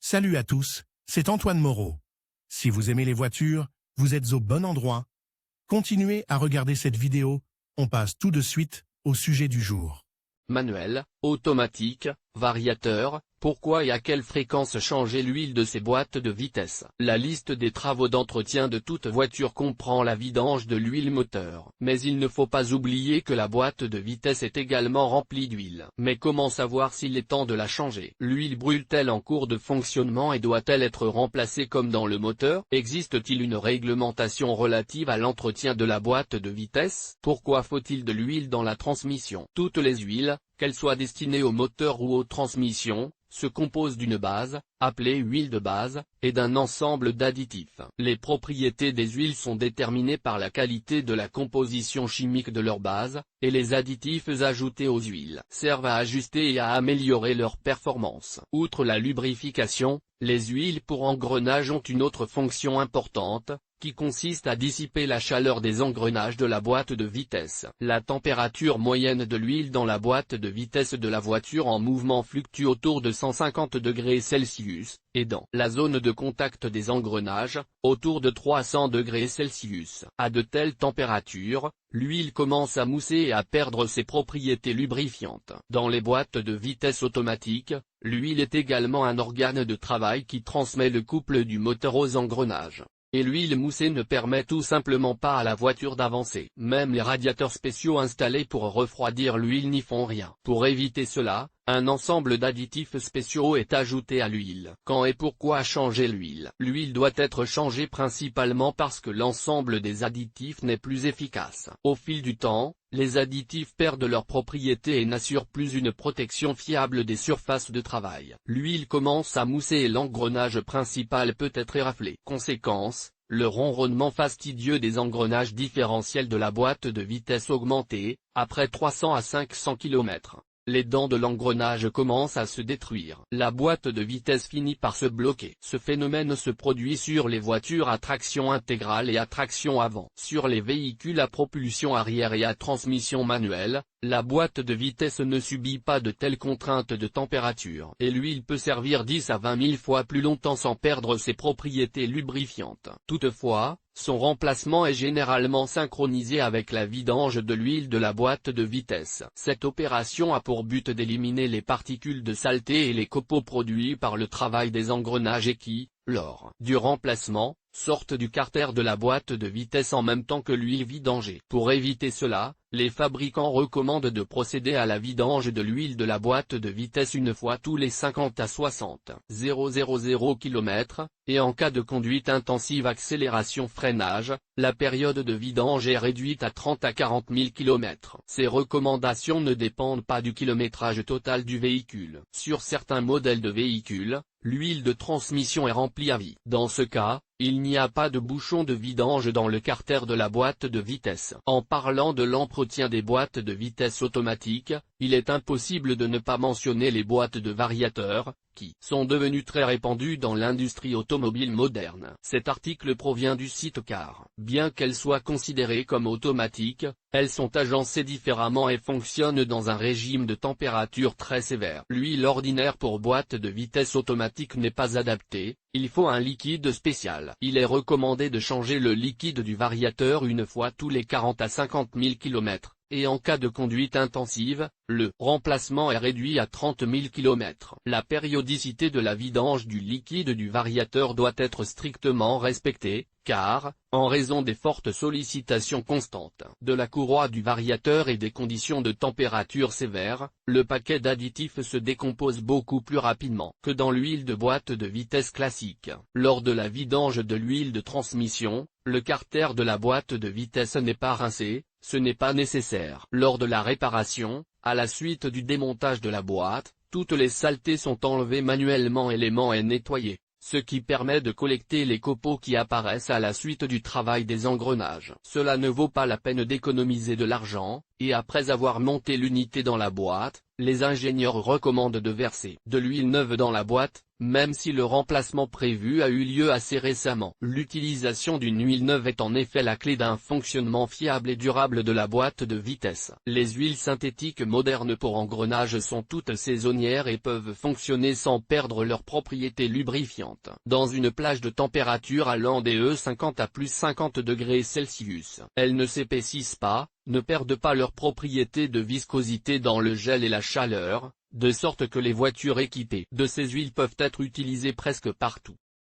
Salut à tous, c'est Antoine Moreau. Si vous aimez les voitures, vous êtes au bon endroit. Continuez à regarder cette vidéo, on passe tout de suite au sujet du jour. Manuel, automatique, variateur, pourquoi et à quelle fréquence changer l'huile de ces boîtes de vitesse? La liste des travaux d'entretien de toute voiture comprend la vidange de l'huile moteur. Mais il ne faut pas oublier que la boîte de vitesse est également remplie d'huile. Mais comment savoir s'il est temps de la changer? L'huile brûle-t-elle en cours de fonctionnement et doit-elle être remplacée comme dans le moteur? Existe-t-il une réglementation relative à l'entretien de la boîte de vitesse? Pourquoi faut-il de l'huile dans la transmission? Toutes les huiles, qu'elles soient destinées au moteur ou aux transmissions, se composent d'une base, appelée huile de base, et d'un ensemble d'additifs. Les propriétés des huiles sont déterminées par la qualité de la composition chimique de leur base, et les additifs ajoutés aux huiles servent à ajuster et à améliorer leur performance. Outre la lubrification, les huiles pour engrenage ont une autre fonction importante, qui consiste à dissiper la chaleur des engrenages de la boîte de vitesse. La température moyenne de l'huile dans la boîte de vitesse de la voiture en mouvement fluctue autour de 150 degrés Celsius, et dans la zone de contact des engrenages, autour de 300 degrés Celsius. À de telles températures, l'huile commence à mousser et à perdre ses propriétés lubrifiantes. Dans les boîtes de vitesse automatiques, l'huile est également un organe de travail qui transmet le couple du moteur aux engrenages. Et l'huile moussée ne permet tout simplement pas à la voiture d'avancer. Même les radiateurs spéciaux installés pour refroidir l'huile n'y font rien. Pour éviter cela, un ensemble d'additifs spéciaux est ajouté à l'huile. Quand et pourquoi changer l'huile? L'huile doit être changée principalement parce que l'ensemble des additifs n'est plus efficace. Au fil du temps, les additifs perdent leurs propriétés et n'assurent plus une protection fiable des surfaces de travail. L'huile commence à mousser et l'engrenage principal peut être éraflé. Conséquence, le ronronnement fastidieux des engrenages différentiels de la boîte de vitesse augmentée, après 300 à 500 km. Les dents de l'engrenage commencent à se détruire. La boîte de vitesse finit par se bloquer. Ce phénomène se produit sur les voitures à traction intégrale et à traction avant. Sur les véhicules à propulsion arrière et à transmission manuelle, la boîte de vitesse ne subit pas de telles contraintes de température. Et l'huile peut servir 10 à 20 000 fois plus longtemps sans perdre ses propriétés lubrifiantes. Toutefois, son remplacement est généralement synchronisé avec la vidange de l'huile de la boîte de vitesse. Cette opération a pour but d'éliminer les particules de saleté et les copeaux produits par le travail des engrenages et qui, lors du remplacement, sortent du carter de la boîte de vitesse en même temps que l'huile vidangée. Pour éviter cela, les fabricants recommandent de procéder à la vidange de l'huile de la boîte de vitesse une fois tous les 50 à 60 000 km, et en cas de conduite intensive accélération-freinage, la période de vidange est réduite à 30 à 40 000 km. Ces recommandations ne dépendent pas du kilométrage total du véhicule. Sur certains modèles de véhicules, l'huile de transmission est remplie à vie. Dans ce cas, il n'y a pas de bouchon de vidange dans le carter de la boîte de vitesse. En parlant de l'entretien des boîtes de vitesse automatiques, il est impossible de ne pas mentionner les boîtes de variateurs, qui sont devenues très répandues dans l'industrie automobile moderne. Cet article provient du site Car. Bien qu'elles soient considérées comme automatiques, elles sont agencées différemment et fonctionnent dans un régime de température très sévère. L'huile ordinaire pour boîte de vitesse automatique n'est pas adaptée, il faut un liquide spécial. Il est recommandé de changer le liquide du variateur une fois tous les 40 à 50 000 km. Et en cas de conduite intensive, le remplacement est réduit à 30 000 km. La périodicité de la vidange du liquide du variateur doit être strictement respectée, car, en raison des fortes sollicitations constantes de la courroie du variateur et des conditions de température sévères, le paquet d'additifs se décompose beaucoup plus rapidement que dans l'huile de boîte de vitesse classique. Lors de la vidange de l'huile de transmission, le carter de la boîte de vitesse n'est pas rincé, ce n'est pas nécessaire. Lors de la réparation, à la suite du démontage de la boîte, toutes les saletés sont enlevées manuellement et l'aimant est nettoyé, ce qui permet de collecter les copeaux qui apparaissent à la suite du travail des engrenages. Cela ne vaut pas la peine d'économiser de l'argent, et après avoir monté l'unité dans la boîte, les ingénieurs recommandent de verser de l'huile neuve dans la boîte, même si le remplacement prévu a eu lieu assez récemment. L'utilisation d'une huile neuve est en effet la clé d'un fonctionnement fiable et durable de la boîte de vitesses. Les huiles synthétiques modernes pour engrenage sont toutes saisonnières et peuvent fonctionner sans perdre leurs propriétés lubrifiantes. Dans une plage de température allant des E50 à plus 50 degrés Celsius, elles ne s'épaississent pas, ne perdent pas leurs propriétés de viscosité dans le gel et la chaleur, de sorte que les voitures équipées de ces huiles peuvent être utilisées presque partout.